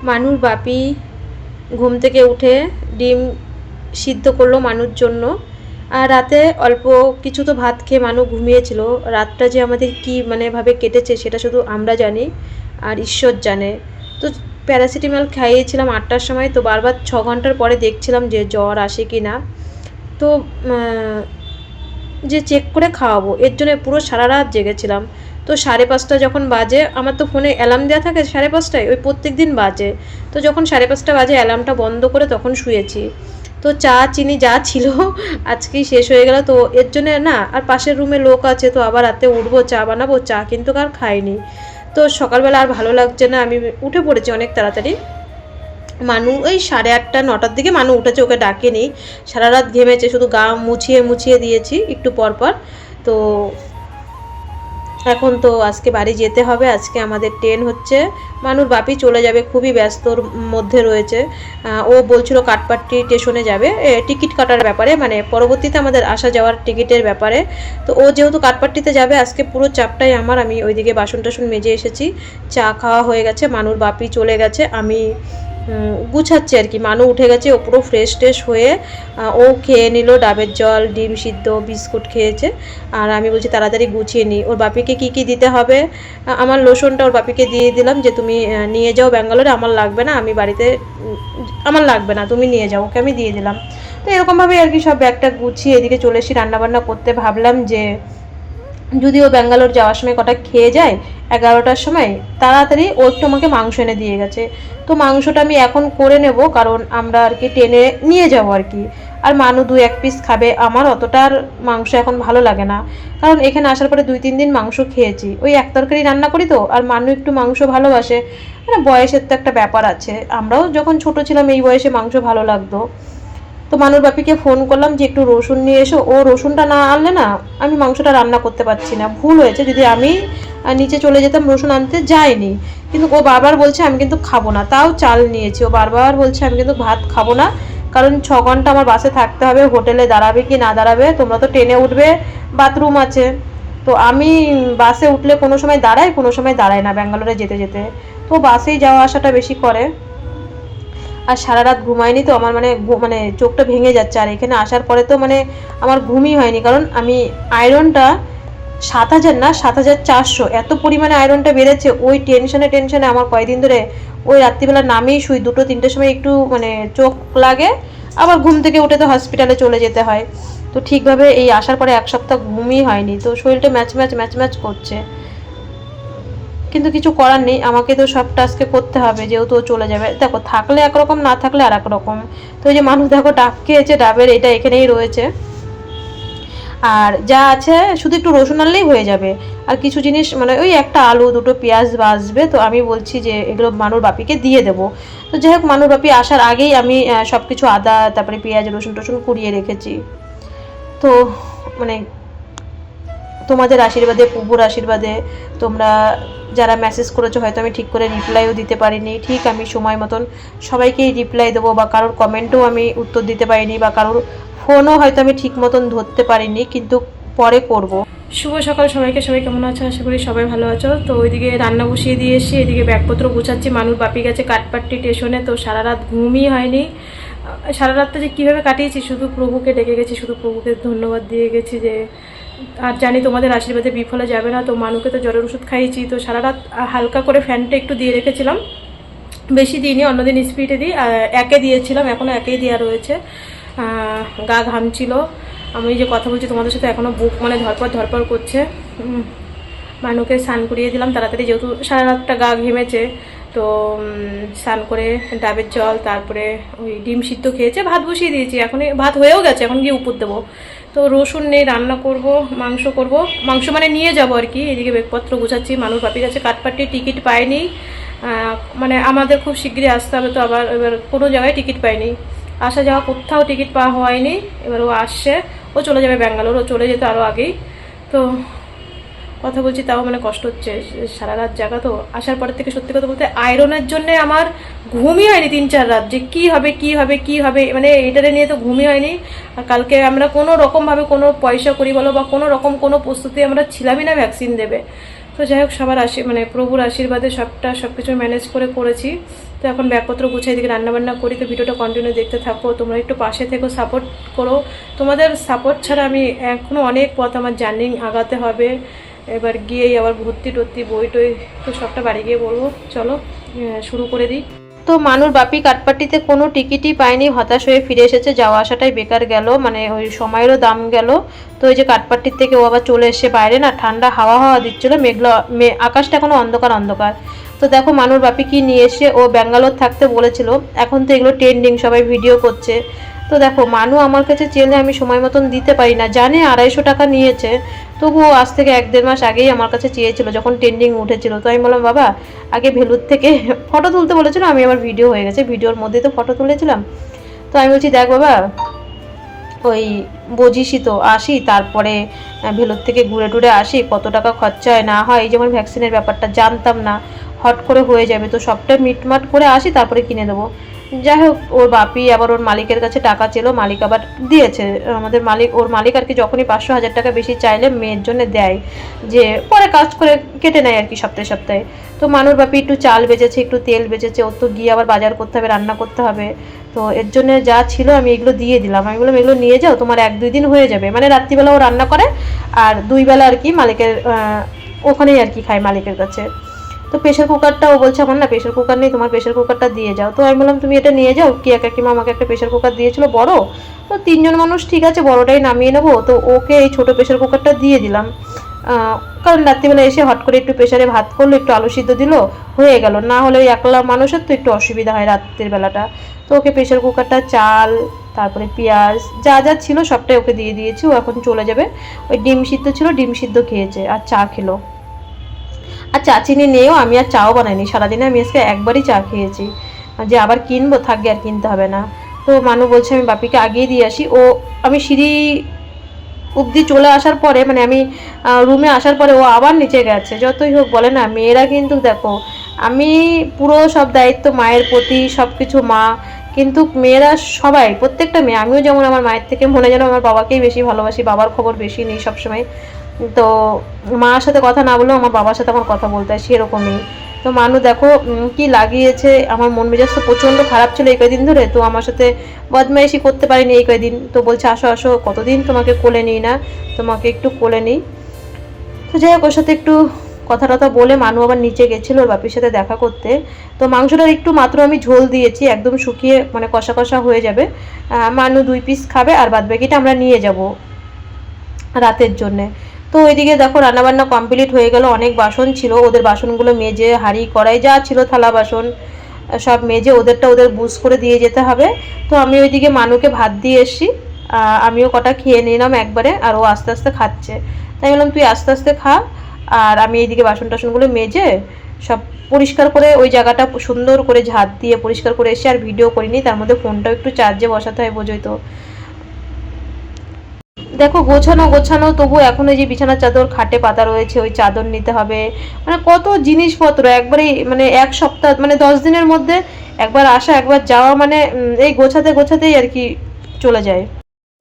মানুর বাপি ঘুম থেকে উঠে ডিম সিদ্ধ করলো মানুর জন্য। আর রাতে অল্প কিছু তো ভাত খেয়ে মানু ঘুমিয়েছিল। রাতটা যে আমাদের কি মানে ভাবে কেটেছে সেটা শুধু আমরা জানি আর ঈশ্বর জানে। তো প্যারাসিটামল খাইয়েছিলাম 8টার সময়, তো বারবার 6 ঘন্টার পরে দেখছিলাম যে জ্বর আসে কি না। তো যে চেক করে খাওয়াবো এর জন্য পুরো সারা রাত জেগেছিলাম। তো 5:30 যখন বাজে, আমার তো ফোনে অ্যালার্ম দেওয়া থাকে 5:30, ওই প্রত্যেক দিন বাজে। তো যখন 5:30 বাজে অ্যালার্মটা বন্ধ করে তখন শুয়েছি। তো চা চিনি যা ছিল আজকেই শেষ হয়ে গেল। তো এর জন্য না, আর পাশের রুমে লোক আছে, তো আবার রাতে উঠবো চা বানাবো, চা কিন্তু আর খাইনি। তো সকালবেলা আর ভালো লাগছে না, আমি উঠে পড়েছি অনেক তাড়াতাড়ি। মানু ওই 8:30 9টার দিকে মানু উঠেছে, ওকে ডাকেনি। সারা রাত ঘেমেছে, শুধু গা মুছিয়ে মুছিয়ে দিয়েছি একটু পর পর। তো এখন তো আজকে বাড়ি যেতে হবে, আজকে আমাদের ট্রেন হচ্ছে। মানুর বাপি চলে যাবে, খুবই ব্যস্তর মধ্যে রয়েছে। ও বলছিল কাঠপাট্টি স্টেশনে যাবে টিকিট কাটার ব্যাপারে, মানে পরবর্তীতে আমাদের আসা যাওয়ার টিকিটের ব্যাপারে। তো ও যেহেতু কাঠপাট্টিতে যাবে, আজকে পুরো চাপটাই আমার। আমি ওইদিকে বাসন টাসন মেজে এসেছি, চা খাওয়া হয়ে গেছে, মানুর বাপি চলে গেছে, আমি গুছাচ্ছি আর কি। মানু উঠে গেছে, ও পুরো ফ্রেশ ট্রেশ হয়ে ও খেয়ে নিল ডাবের জল, ডিম সিদ্ধ, বিস্কুট খেয়েছে। আর আমি বলছি তাড়াতাড়ি গুছিয়ে নিই। ওর বাপিকে কি কি দিতে হবে, আমার লোশনটা ওর বাপিকে দিয়ে দিলাম যে তুমি নিয়ে যাও ব্যাঙ্গালোরে, আমার লাগবে না, আমি বাড়িতে আমার লাগবে না, তুমি নিয়ে যাও, ওকে আমি দিয়ে দিলাম। তো এরকমভাবে আর কি সব ব্যাগটা গুছিয়ে এদিকে চলে এসেছি রান্নাবান্না করতে। ভাবলাম যে যদিও ব্যাঙ্গালোর যাওয়ার সময় কটা খেয়ে যায় 11টার সময়, তাড়াতাড়ি ও একটু আমাকে মাংস এনে দিয়ে গেছে। তো মাংসটা আমি এখন করে নেব, কারণ আমরা আর কি টেনে নিয়ে যাব আর কি। আর মানু 2-1 পিস খাবে, আমার অতটা আর মাংস এখন ভালো লাগে না, কারণ এখানে আসার পরে 2-3 দিন মাংস খেয়েছি। ওই এক তরকারি রান্না করি তো, আর মানু একটু মাংস ভালোবাসে, মানে বয়সের তো একটা ব্যাপার আছে। আমরাও যখন ছোট ছিলাম এই বয়সে মাংস ভালো লাগতো। তো মানুর বাপিকে ফোন করলাম যে একটু রসুন নিয়ে এসো, ও রসুনটা না আনলে না আমি মাংসটা রান্না করতে পারছি না। ভুল হয়েছে, যদি আমি নিচে চলে যেতাম রসুন আনতে যাইনি, কিন্তু ও বারবার বলছে আমি কিন্তু খাবো না, তাও চাল নিয়েছি। ও বারবার বলছে আমি কিন্তু ভাত খাবো না, কারণ 6 ঘন্টা আমার বাসে থাকতে হবে, হোটেলে দাঁড়াবে কি না দাঁড়াবে, তোমরা তো ট্রেনে উঠবে, বাথরুম আছে। তো আমি বাসে উঠলে কোনো সময় দাঁড়াই, কোনো সময় দাঁড়াই না ব্যাঙ্গালোরে যেতে যেতে। তো বাসেই যাওয়া আসাটা বেশি করে। আর সারা রাত ঘুমাইনি, তো আমার মানে চোখটা ভেঙে যাচ্ছে। আর এখানে আসার পরে তো মানে আমার ঘুমই হয়নি, কারণ আমি আয়রনটা 7,000 না 7,400 এত পরিমাণে আয়রনটা বেড়েছে। ওই টেনশনে আমার কয়েকদিন ধরে ওই রাত্রিবেলা নামেই শুই, 2-3টের সময় একটু মানে চোখ লাগে, আবার ঘুম থেকে উঠে তো হসপিটালে চলে যেতে হয়। তো ঠিকভাবে এই আসার পরে 1 সপ্তাহ ঘুমই হয়নি, তো শরীরটা ম্যাচ করছে। কিন্তু কিছু করার নেই, আমাকে তো সব টাস্কে করতে হবে, যেহেতু ও চলে যাবে। দেখো থাকলে একরকম, না থাকলে আর এক রকম। তো ওই যে মানুষ দেখো ডাব খেয়েছে, ডাবের এটা এখানেই রয়েছে। আর যা আছে শুধু একটু রসুন আনলেই হয়ে যাবে। আর কিছু জিনিস মানে ওই একটা আলু 2টো পেঁয়াজ বাজবে, তো আমি বলছি যে এগুলো মানুর বাপিকে দিয়ে দেবো। তো যাই হোক, মানুর বাপি আসার আগেই আমি সব কিছু আদা তারপরে পেঁয়াজ রসুন টসুন কুড়িয়ে রেখেছি। তো মানে তোমাদের আশীর্বাদে, প্রভুর আশীর্বাদে, তোমরা যারা মেসেজ করেছো হয়তো আমি ঠিক করে রিপ্লাইও দিতে পারিনি, ঠিক আমি সময় মতন সবাইকেই রিপ্লাই দেবো, বা কারোর কমেন্টও আমি উত্তর দিতে পারিনি, বা কারোর ফোনও হয়তো আমি ঠিক মতন ধরতে পারিনি, কিন্তু পরে করব। শুভ সকাল সবাইকে, সবাই কেমন আছো? আশা করি সবাই ভালো আছো। তো ওইদিকে রান্না বসিয়ে দিয়ে এসে এদিকে ব্যাগপত্র গুছাচ্ছি। মানুষ বাপি গেছে কাঠপাট্টি স্টেশনে, তো সারা রাত ঘুমই হয়নি। সারা রাতটা যে কীভাবে কাটিয়েছি, শুধু প্রভুকে ডেকে গেছি, শুধু প্রভুকে ধন্যবাদ দিয়ে গেছি যে, আর জানি তোমাদের আশীর্বাদে বিফলে যাবে না। তো মানুকে তো জ্বরের ওষুধ খাইয়েছি, তো সারা রাত হালকা করে ফ্যানটা একটু দিয়ে রেখেছিলাম, বেশি দিইনি, অন্যদিন স্পিডে দিই, একে দিয়েছিলাম, এখনও একেই দেওয়া রয়েছে। গা ঘামছিল, আমি যে কথা বলছি তোমাদের সাথে এখনও বুক মানে ধরপড় করছে। মানুকে স্নান করিয়ে দিলাম তাড়াতাড়ি, যেহেতু সারা রাতটা গা ঘেমেছে। তো স্নান করে ডাবের জল, তারপরে ওই ডিম সিদ্ধ খেয়েছে, ভাত বসিয়ে দিয়েছি, এখনই ভাত হয়েও গেছে, এখন গিয়ে উপর দেবো। তো রসুন নেই, রান্না করব, মাংস মানে নিয়ে যাব আর কি। এদিকে ব্যাগপত্র গুছাচ্ছি। মানুষ বাপির কাছে কাঠপাট্টি টিকিট পাইনি, মানে আমাদের খুব শীঘ্রই আসতে হবে, তো আবার এবার কোনো জায়গায় টিকিট পাইনি, আসা যাওয়া কোথাও টিকিট পাওয়া হয়নি। এবার ও আসছে, ও চলে যাবে ব্যাঙ্গালোর, ও চলে যেত আরও আগেই। তো কথা বলছি তাও মানে কষ্ট হচ্ছে, সারা রাত জায়গা। তো আসার পরের থেকে সত্যি কথা বলতে আয়রনের জন্য আমার ঘুমই হয়নি 3-4 রাত, যে কি হবে মানে এটারে নিয়ে তো ঘুমই হয়নি। আর কালকে আমরা কোনো রকমভাবে কোনো পয়সা করি বলো বা কোনো রকম কোনো প্রস্তুতি আমরা ছিলামই না ভ্যাকসিন দেবে। তো যাই হোক, সবার মানে প্রভুর আশীর্বাদে সব কিছু ম্যানেজ করেছি। তো তো এখন ব্যাগপত্র গুছাই, দিকে রান্নাবান্না করি। তো ভিডিওটা কন্টিনিউ দেখতে থাকো, তোমরা একটু পাশে থেকো, সাপোর্ট করো। তোমাদের সাপোর্ট ছাড়া আমি এখনও অনেক পথ আমার জার্নি আগাতে হবে। এবার গিয়েই আবার ভর্তি টর্তি বই টই তো সবটা বাড়ি গিয়ে বলবো। চলো শুরু করে দিই। তো মানুর বাপি কাঠপাট্টিতে কোনো টিকিটই পায়নি, হতাশ হয়ে ফিরে এসেছে। যাওয়া আসাটাই বেকার গেল, মানে ওই সময়েরও দাম গেল। তো ওই যে কাঠপাট্টির থেকে ও আবার চলে এসে বাইরে, না ঠান্ডা হাওয়া হাওয়া দিচ্ছিলো, মেঘলা আকাশটা এখনো অন্ধকার অন্ধকার। তো দেখো মানুর বাপি কি নিয়ে এসে, ও ব্যাঙ্গালোর থাকতে বলেছিল, এখন তো এগুলো ট্রেন্ডিং, সবাই ভিডিও করছে। তো দেখো মানু আমার কাছে চেলে আমি সময় মতন দিতে পারি না, জানে 250 টাকা নিয়েছে, তবুও আজ থেকে 1-1.5 মাস আগেই আমার কাছে চেয়েছিল যখন ট্রেন্ডিং উঠেছিল। তো আমি বললাম বাবা আগে ভেলুর থেকে ফটো তুলতে বলেছিল, আমি আমার ভিডিও হয়ে গেছে, ভিডিওর মধ্যেই তো ফটো তুলেছিলাম। তো আমি বলছি দেখ বাবা ওই বুঝিসই তো, আসি তারপরে ভেলোর থেকে ঘুরে টুরে আসি, কত টাকা খরচা হয় না হয়, এই যেমন ভ্যাকসিনের ব্যাপারটা জানতাম না, হট করে হয়ে যাবে, তো সবটা মিটমাট করে আসি তারপরে কিনে দেবো। যাই হোক ওর বাপি আবার ওর মালিকের কাছে টাকা চেলো, মালিক আবার দিয়েছে। আমাদের মালিক, ওর মালিক আর কি যখনই 500-1000 টাকা বেশি চাইলে মেয়ের জন্য দেয়, যে পরে কাজ করে কেটে নেয় আর কি সপ্তাহে সপ্তাহে। তো মানুর বাপি একটু চাল বেচেছে, একটু তেল বেচেছে, ওর তো গিয়ে আবার বাজার করতে হবে, রান্না করতে হবে। তো এর জন্য যা ছিল আমি এগুলো দিয়ে দিলাম, আমি বললাম এগুলো নিয়ে যাও, তোমার 1-2 দিন হয়ে যাবে, মানে রাত্রিবেলা ও রান্না করে আর 2 বেলা আর কি মালিকের ওখানেই আর কি খায় মালিকের কাছে। তো প্রেশার কুকারটা ও বলছে আমার না প্রেশার কুকার নেই, তোমার প্রেশার কুকারটা দিয়ে যাও। তো আমি বললাম তুমি এটা নিয়ে যাও, কি কাকিমা আমাকে একটা প্রেশার কুকার দিয়েছিল বড়, তো 3 জন মানুষ ঠিক আছে বড়টাই নামিয়ে নেবো। তো ওকে এই ছোটো প্রেশার কুকারটা দিয়ে দিলাম, কারণ রাত্রিবেলা এসে হট করে একটু প্রেশারে ভাত করলো, একটু আলু সিদ্ধ দিল, হয়ে গেল। না হলে ওই একলা মানুষের তো একটু অসুবিধা হয় রাত্রির বেলাটা। তো ওকে প্রেশার কুকারটা, চাল, তারপরে পেঁয়াজ যা যা ছিল সবটাই ওকে দিয়ে দিয়েছি। ও এখন চলে যাবে। ওই ডিম সিদ্ধ ছিল, ডিম সিদ্ধ খেয়েছে আর চা খেলো। আর চা চিনি নেও, আমি আর চাও বানাইনি সারাদিনে, আমি আজকে একবারই চা খেয়েছি, যে আবার কিনবো থাকবে আর কিনতে হবে না। তো মানু বলছে আমি বাপিকে আগিয়ে দিয়ে আসি। ও আমি সিঁড়ি অবধি চলে আসার পরে, মানে আমি রুমে আসার পরে ও আবার নিচে গেছে। যতই হোক বলে না মেয়েরা কিন্তু দেখো, আমি পুরো সব দায়িত্ব মায়ের প্রতি, সব কিছু মা, কিন্তু মেয়েরা সবাই, প্রত্যেকটা মেয়ে, আমিও যেমন আমার মায়ের থেকে মনে যেন আমার বাবাকেই বেশি ভালোবাসি, বাবার খবর বেশি নেই সবসময়। তো মার সাথে কথা না বললেও আমার বাবার সাথে আমার কথা বলতে হয়, সেরকমই। তো মানু দেখো কি লাগিয়েছে, আমার মন মেজাজ তো প্রচণ্ড খারাপ ছিল এই কয়দিন ধরে। তো আমার সাথে বদমাইশি করতে পারিনি এই কয়দিন, তো বলছে আসো আসো, কতদিন তোমাকে কোলে নিই না, তোমাকে একটু কোলে নিই। তো যাই হোক ওর সাথে একটু কথা টথা বলে মানু আবার নিচে গেছিলো ওর বাপির সাথে দেখা করতে। তো মাংসটার একটু মাত্র আমি ঝোল দিয়েছি, একদম শুকিয়ে মানে কষা কষা হয়ে যাবে। মানু 2 পিস খাবে আর বাদবাকিটা আমরা নিয়ে যাব রাতের জন্যে। তো ওইদিকে দেখো রান্নাবান্না কমপ্লিট হয়ে গেল, অনেক বাসন ছিল, ওদের বাসনগুলো মেজে হাঁড়ি কড়াই যা ছিল থালা বাসন সব মেজে ওদেরটা ওদের বুঝ করে দিয়ে যেতে হবে। তো আমি ওইদিকে মানুকে ভাত দিয়ে এসছি, আমিও কটা খেয়ে নিলাম একবারে, আর ও আস্তে আস্তে খাচ্ছে। তাই বললাম তুই আস্তে আস্তে খা, আর আমি এইদিকে বাসন টাসনগুলো মেজে সব পরিষ্কার করে ওই জায়গাটা সুন্দর করে ঝাঁট দিয়ে পরিষ্কার করে এসে আর ভিডিও করিনি, তার মধ্যে ফোনটাও একটু চার্জে বসাতে হয়, বোঝোই তো। দেখো গোছানো গোছানো, তবু এখন ওই যে বিছানার চাদর খাটে পাতা রয়েছে, ওই চাদর নিতে হবে, মানে কত জিনিসপত্র একবারেই, মানে 1 সপ্তাহ মানে 10 দিনের মধ্যে একবার আসা একবার যাওয়া, মানে এই গোছাতে গোছাতেই আর কি চলে যায়।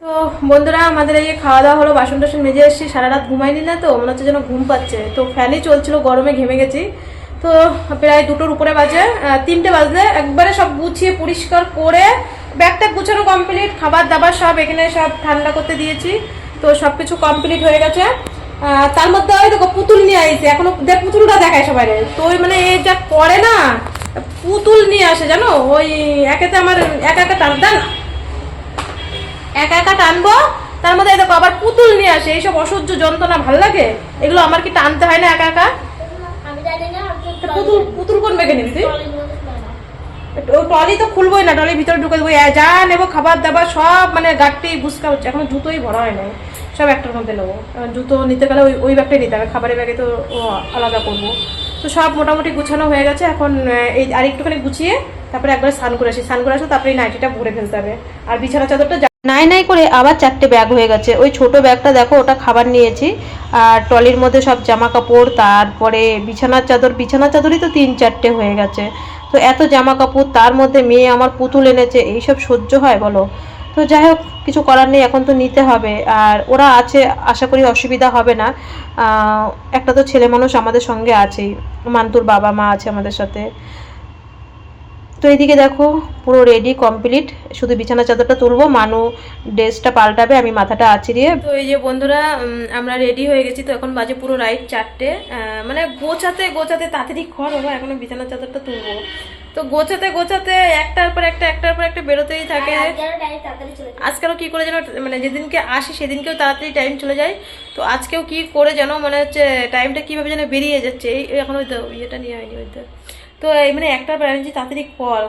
তো বন্ধুরা আমাদের এই খাওয়া দাওয়া হলো, বাসন টাসন মেজে এসেছি, সারা রাত ঘুমাইনি না, তো মনে হচ্ছে যেন ঘুম পাচ্ছে, তো ফ্যানই চলছিল, গরমে ঘেমে গেছি। তো প্রায় 2টোর উপরে বাজে, 3টে বাজলে একবারে সব গুছিয়ে পরিষ্কার করে ব্যাগটা গুছানো কমপ্লিট, খাবার দাবার সব এখানে সব ঠান্ডা করতে দিয়েছি। তো সব কিছু কমপ্লিট হয়ে গেছে। তার মধ্যে ওই দেখো পুতুল নিয়ে আইছে, এখনো পুতুলটা দেখায় সবাই। তো ওই মানে এ যা করে না, পুতুল নিয়ে আসে জানো, ওই একেতে আমার একা একা টান একা একা টানবো, তার মধ্যে দেখো আবার পুতুল নিয়ে আসে, এইসব অসহ্য যন্ত্রণা ভাল লাগে এগুলো, আমার কি টানতে হয় না একা একা? পুতুল পুতুল কোন বেগে নিবি তুই? ট্রলি তো খুলবোই না, ট্রলির ভিতরে ঢুকে দেবো, যা নেবো খাবার দাবার সব, মানে গাড়টি বুঝকা হচ্ছে, এখন জুতোই ভরা হয় নাই, সব একটার মধ্যে নেবো। জুতো নিতে গেলে ওই ব্যাগটাই নিতে হবে, খাবারের ব্যাগে তো আলাদা করবো। তো সব মোটামুটি গুছানো হয়ে গেছে, এখন এই আর একটুখানি গুছিয়ে তারপরে একবার স্নান করে আসি, তারপরে এই নাইটিটা ভরে ফেলতে হবে, আর বিছানা চাদরটা নাই নাই করে আবার 4টে ব্যাগ হয়ে গেছে। ওই ছোট ব্যাগটা দেখো ওটা খাবার নিয়েছি, আর ট্রলির মধ্যে সব জামা কাপড়, তারপরে বিছানার চাদরই তো 3-4টে হয়ে গেছে। তো এত জামা কাপড়, তার মধ্যে মেয়ে আমার পুতুল এনেছে, এইসব সহ্য হয় বলো? তো যাই হোক কিছু করার নেই, এখন তো নিতে হবে। আর ওরা আছে, আশা করি অসুবিধা হবে না। একটা তো ছেলে মানুষ আমাদের সঙ্গে আছেই, মান্তুর বাবা মা আছে আমাদের সাথে। তো এইদিকে দেখো পুরো রেডি কমপ্লিট, শুধু বিছানা চাদরটা তুলবো, মানু ড্রেসটা পাল্টাবে, আমি মাথাটা আঁচড়িয়ে। তো এই যে বন্ধুরা আমরা রেডি হয়ে গেছি। তো এখন বাজে পুরো রাইট 4টে, মানে গোছাতে গোছাতে তাড়াতাড়ি ঘর বাবা, এখনো বিছানা চাদরটা তুলবো। তো গোছাতে গোছাতে একটার পর একটা বেরোতেই থাকে। আজকেও কি করে যেন, মানে যেদিনকে আসি সেদিনকেও তাড়াতাড়ি টাইম চলে যায়। তো আজকেও কি করে যেন মনে হচ্ছে টাইমটা কীভাবে যেন বেরিয়ে যাচ্ছে। এই এখন ওই ইয়েটা নিয়ে হয়নি ওই তো এই মানে একটার পর আমি তাড়াতাড়ি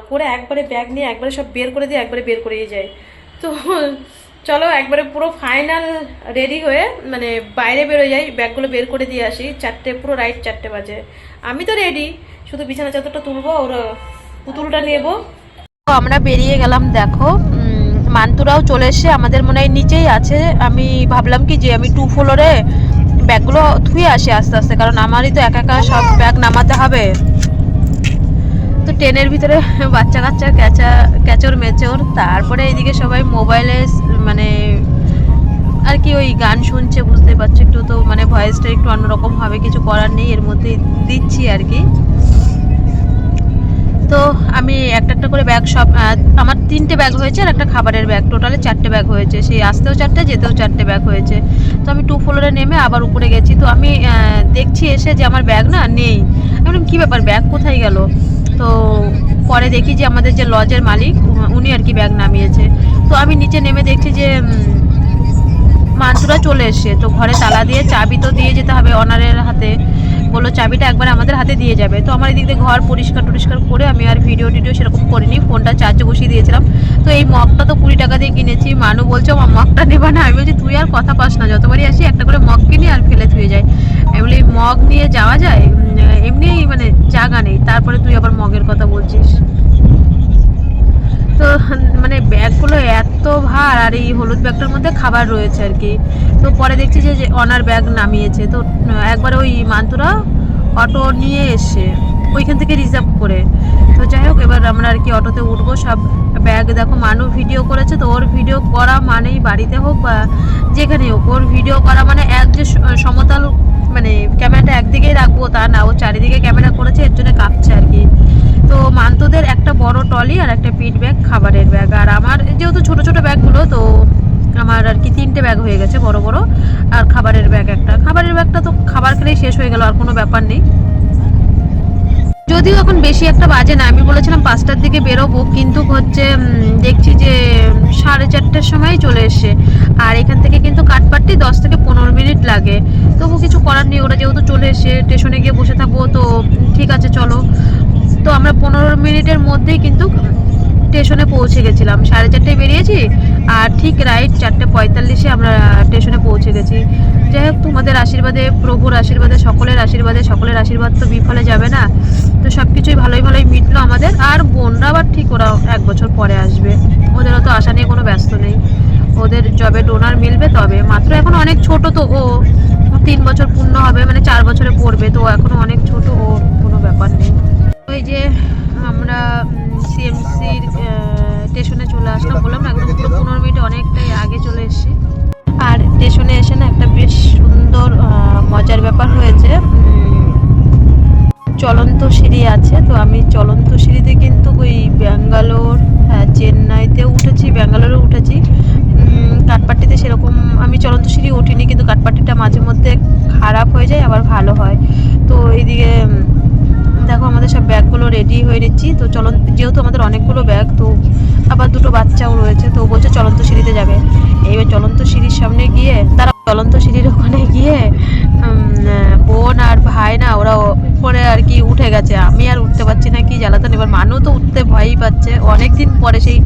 করে একবারে ব্যাগ নিয়ে একবারে সব বের করে দিয়ে একবারে বের করেই যায়। তো চলো একবারে পুরো ফাইনাল রেডি হয়ে মানে বাইরে বেরোয় যাই, ব্যাগগুলো বের করে দিয়ে আসি। 4টে পুরো রাইট 4টে বাজে। আমি তো রেডি, শুধু বিছানা চাদরটা তুলবো, ওর পুতুলটা নেবো। আমরা বেরিয়ে গেলাম। দেখো মান্তুরাও চলে এসে আমাদের মনে হয় নিচেই আছে। আমি ভাবলাম কি যে আমি 2 ফ্লোরে ব্যাগগুলো ধুয়ে আসি আস্তে আস্তে, কারণ আমারই তো একা একা সব ব্যাগ নামাতে হবে। তো ট্রেনের ভিতরে বাচ্চা কাচ্চা ক্যাচর মেচর, তারপরে এইদিকে সবাই মোবাইলে মানে আর কি ওই গান শুনছে, বুঝতে পারছো একটু। তো মানে ভয়েসটা একটু অন্যরকম হবে, কিছু করার নেই, এর মধ্যে দিচ্ছি আর কি। তো আমি একটা করে ব্যাগ সব, আমার 3টে ব্যাগ হয়েছে আর একটা খাবারের ব্যাগ, টোটালে 4টে ব্যাগ হয়েছে। সেই আসতেও 4টে, যেতেও 4টে ব্যাগ হয়েছে। তো আমি 2 ফ্লোরে নেমে আবার উপরে গেছি। তো আমি দেখছি এসে যে আমার ব্যাগ না নেই। আমি কী ব্যাপার, ব্যাগ কোথায় গেল? তো পরে দেখি যে আমাদের যে লজের মালিক উনি আর কি ব্যাগ নামিয়েছে। তো আমি নিচে নেমে দেখছি যে মান্তুরা চলে এসে। তো ঘরে তালা দিয়ে চাবি তো দিয়ে যেতে হবে অনারের হাতে, বললো চাবিটা একবার আমাদের হাতে দিয়ে যাবে। তো আমার এদিক দিয়ে ঘর পরিষ্কার করে আমি আর ভিডিও সেরকম করিনি, ফোনটা চার্জে বসিয়ে দিয়েছিলাম। তো এই মগটা তো 20 টাকা দিয়ে কিনেছি। মানু বলছে আমার মগটা নেবা না, আমি বলছি তুই আর কথা পাস না, যতবারই আসি একটা করে মগ কিনি আর ফেলে থুয়ে যায়। আমি বলি মগ নিয়ে যাওয়া যায়, এমনি মানে জায়গা নেই, তারপরে তুই আবার মগের কথা বলছিস। তো মানে ব্যাগগুলো এত ভার, আর এই হলুদ ব্যাগটার মধ্যে খাবার রয়েছে আর কি। তো পরে দেখছি যে অনার ব্যাগ নামিয়েছে। তো একবার ওই মান্তুরা অটো নিয়ে এসে ওইখান থেকে রিজার্ভ করে। তো যাই হোক এবার আমরা আর কি অটোতে উঠবো। সব ব্যাগ দেখো মানু ভিডিও করেছে। তো ওর ভিডিও করা মানেই বাড়িতে হোক বা যেখানে হোক, ওর ভিডিও করা মানে এক যে সমতল মানে ক্যামেরাটা একদিকেই রাখবো তা না, ও চারিদিকে ক্যামেরা করেছে, এর জন্য কাঁপছে আর কি। তো মান্তুদের একটা বড় ট্রলি আর একটা পিট ব্যাগ, খাবারের ব্যাগ, আর আমার যেহেতু ছোট ছোট ব্যাগগুলো, তো আমার আর কি 3টে ব্যাগ হয়ে গেছে বড় বড়, আর খাবারের ব্যাগ একটা। খাবারের ব্যাগটা তো খাবার খেলেই শেষ হয়ে গেল, আর কোনো ব্যাপার নেই। যদিও এখন বেশি একটা বাজে না, আমি বলেছিলাম 5টার দিকে বেরোবো, কিন্তু হচ্ছে দেখছি যে 4:30টার সময় চলে এসে। আর এখান থেকে কিন্তু কাঠপাট্টি 10 থেকে 15 মিনিট লাগে। তবু কিছু করার নেই, ওরা যেহেতু চলে এসে স্টেশনে গিয়ে বসে থাকবো, তো ঠিক আছে চলো। তো আমরা 15 মিনিটের মধ্যেই কিন্তু স্টেশনে পৌঁছে গেছিলাম। 4:30টায় বেরিয়েছি আর ঠিক রাইট 4:45-এ আমরা স্টেশনে পৌঁছে গেছি। যাই হোক তোমাদের আশীর্বাদে, প্রভুর আশীর্বাদে, সকলের আশীর্বাদ তো বিফলে যাবে না। তো সব কিছুই ভালোই মিটলো আমাদের। আর বোনরা আবার ঠিক ওরা 1 বছর পরে আসবে, ওদেরও তো আশা নিয়ে কোনো ব্যস্ত নেই। ওদের জবে ডোনার মিলবে তবে, মাত্র এখন অনেক ছোট। তো ও 3 বছর পূর্ণ হবে, মানে 4 বছরে পড়বে, তো এখনো অনেক ছোট, ও কোনো ব্যাপার নেই। ওই যে আমরা সিএমসির স্টেশনে চলে আসলাম, বললাম না একদম পুরো 15 মিনিট অনেকটাই আগে চলে এসেছি। আর স্টেশনে এসে না একটা বেশ সুন্দর মজার ব্যাপার হয়েছে, চলন্ত সিঁড়ি আছে। তো আমি চলন্ত সিঁড়িতে কিন্তু ওই ব্যাঙ্গালোর, চেন্নাইতেও উঠেছি, ব্যাঙ্গালোরেও উঠেছি। কাঠপাট্টিতে সেরকম আমি চলন্ত সিঁড়ি উঠিনি, কিন্তু কাঠপাট্টিটা মাঝে মধ্যে খারাপ হয়ে যায় আবার ভালো হয়। তো এইদিকে দেখো আমাদের সব ব্যাগগুলো রেডি হয়ে নিচ্ছি। তো যেহেতু আমাদের অনেকগুলো ব্যাগ, তো আবার 2টো বাচ্চাও রয়েছে, তো বলছে চলন্ত সিঁড়িতে যাবে। এইবার চলন্ত সিঁড়ির সামনে গিয়ে, তারা চলন্ত সিঁড়ির ওখানে গিয়ে বোন আর ভাই না ওরা উপরে আর কি উঠে গেছে, আমি আর উঠতে পারছি না, কি জ্বালাতন। এবার মানু তো উঠতে ভয়ই পাচ্ছে, অনেকদিন পরে, সেই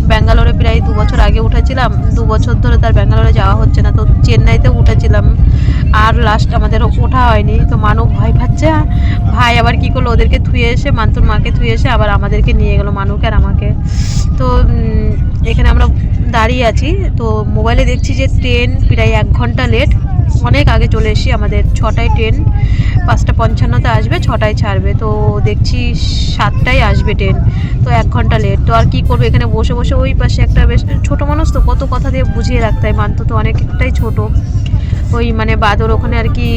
ব্যাঙ্গালোরে প্রায় 2 বছর আগে উঠেছিলাম, 2 বছর ধরে তার ব্যাঙ্গালোরে যাওয়া হচ্ছে না। তো চেন্নাইতে উঠেছিলাম, আর লাস্ট আমাদের ওঠা হয়নি। তো মানু ভয় পাচ্ছে। ভাই আবার কি করলো, ওদেরকে থুয়ে এসে, মান্তুর মাকে থুয়ে এসে আবার আমাদেরকে নিয়ে গেলো, মানুকে আর আমাকে। তো এখানে আমরা দাঁড়িয়ে আছি। তো মোবাইলে দেখছি যে ট্রেন প্রায় 1 ঘন্টা লেট, অনেক আগে চলে এসেছি। আমাদের 6টায় ট্রেন, 5:55-তে আসবে, 6টায় ছাড়বে। তো দেখছি 7টায় আসবে ট্রেন, তো 1 ঘন্টা লেট। তো আর কি করবো, এখানে বসে ওই পাশে একটা বেশ ছোটো মানুষ, তো কত কথা দিয়ে বুঝিয়ে রাখতে হয়, মান্তু তো অনেকটাই ছোট। ওই মানে বাদর ওখানে আর কি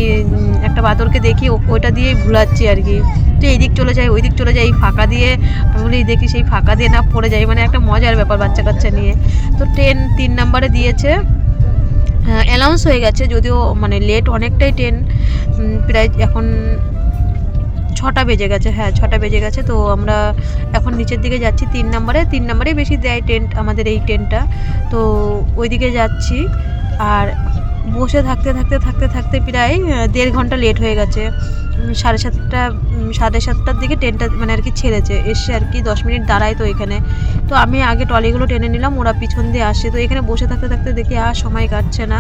একটা বাদরকে দেখি ওইটা দিয়েই ভুলাচ্ছি আর কি। তো এই দিক চলে যায় ওই দিক চলে যায়, এই ফাঁকা দিয়ে আমি বলি দেখি সেই ফাঁকা দিয়ে না পড়ে যায়, মানে একটা মজার ব্যাপার বাচ্চা কাচ্চা নিয়ে। তো ট্রেন 3 নম্বরে দিয়েছে, অ্যানাউন্স হয়ে গেছে যদিও মানে লেট অনেকটাই। ট্রেন প্রায় এখন 6টা বেজে গেছে, হ্যাঁ 6টা বেজে গেছে। তো আমরা এখন নিচের দিকে যাচ্ছি 3 নম্বরে বেশি দেয় ট্রেন, আমাদের এই ট্রেনটা। তো ওইদিকে যাচ্ছি, আর বসে থাকতে থাকতে থাকতে থাকতে প্রায় 1.5 ঘন্টা লেট হয়ে গেছে। 7:30টার দিকে ট্রেনটা মানে আর কি ছেড়েছে, এসে আর কি 10 মিনিট দাঁড়ায় তো এখানে। তো আমি আগে ট্রলিগুলো টেনে নিলাম, ওরা পিছন দিয়ে আসে। তো এখানে বসে থাকতে থাকতে দেখি আর সময় কাটছে না,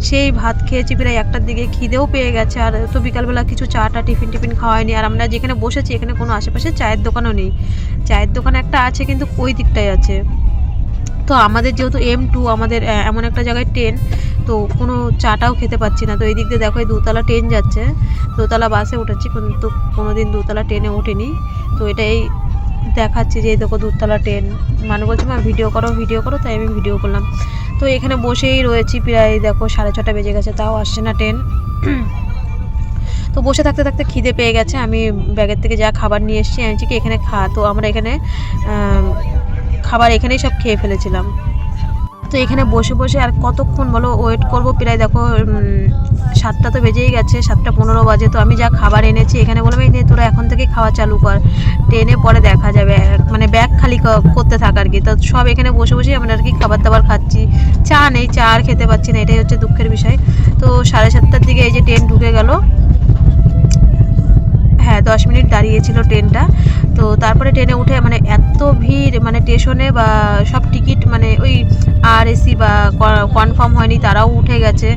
সেই ভাত খেয়েছি প্রায় 1টার দিকে, খিদেও পেয়ে গেছে। আর তো বিকালবেলা কিছু চাটা টিফিন খাওয়ায়নি। আর আমরা যেখানে বসেছি এখানে কোনো আশেপাশে চায়ের দোকানও নেই, চায়ের দোকান একটা আছে কিন্তু ওই দিকটায় আছে। তো আমাদের যেহেতু M2 আমাদের এমন একটা জায়গায় ট্রেন, তো কোনো চাটাও খেতে পাচ্ছি না। তো এই দিক দিয়ে দেখো এই 2তলা ট্রেন যাচ্ছে, 2তলা বাসে উঠেছি কিন্তু কোনোদিন 2তলা ট্রেনে ওঠেনি। তো এটাই দেখাচ্ছি যে এই দেখো 2তলা ট্রেন। মানে বলছে মা ভিডিও করো, তাই আমি ভিডিও করলাম। তো এখানে বসেই রয়েছি প্রায় দেখো 6:30 বেজে গেছে, তাও আসছে না ট্রেন। তো বসে থাকতে থাকতে খিদে পেয়ে গেছে, আমি ব্যাগের থেকে যা খাবার নিয়ে এসেছি আমি কি এখানে তো আমরা এখানে খাবার এখানেই সব খেয়ে ফেলেছিলাম। তো এখানে বসে বসে আর কতক্ষণ বলো ওয়েট করব, প্রায় দেখো 7টা তো বেজেই গেছে, 7:15 বাজে। তো আমি যা খাবার এনেছি এখানে বললাম এই নে তোরা এখন থেকে খাওয়া চালু কর, ট্রেনে পরে দেখা যাবে, মানে ব্যাগ খালি করতে থাক আর কি। তো সব এখানে বসে বসেই আমরা আর কি খাবার দাবার খাচ্ছি, চা নেই, চা আর খেতে পাচ্ছি না, এটাই হচ্ছে দুঃখের বিষয়। তো 7:30টার দিকে এই যে ট্রেন ঢুকে গেল, হ্যাঁ 10 মিনিট দাঁড়িয়েছিল ট্রেনটা। তো তারপরে ট্রেনে উঠে মানে এত ভিড়, মানে স্টেশনে বা সব টিকিট মানে ওই RAC বা কনফার্ম হয়নি তারাও উঠে গেছে।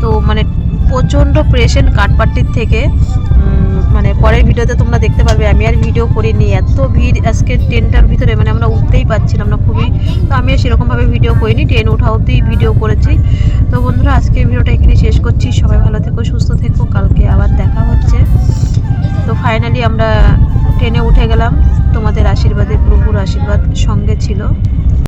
তো মানে প্রচণ্ড পেশেন্ট কাঠপাট্টির থেকে, মানে পরের ভিডিওতে তোমরা দেখতে পারবে, আমি আর ভিডিও করিনি, এত ভিড় আজকে ট্রেনটার ভিতরে, মানে আমরা উঠতেই পারছিলাম না খুবই। তো আমি সেরকমভাবে ভিডিও করিনি, ট্রেন ওঠা অবধি ভিডিও করেছি। তো বন্ধুরা আজকের ভিডিওটা এখানে শেষ করছি, সবাই ভালো থেকো সুস্থ থেকো, কালকে আবার দেখা হচ্ছে। তো ফাইনালি আমরা ট্রেনে উঠে গেলাম, তোমাদের আশীর্বাদে, প্রভুর আশীর্বাদ সঙ্গে ছিল।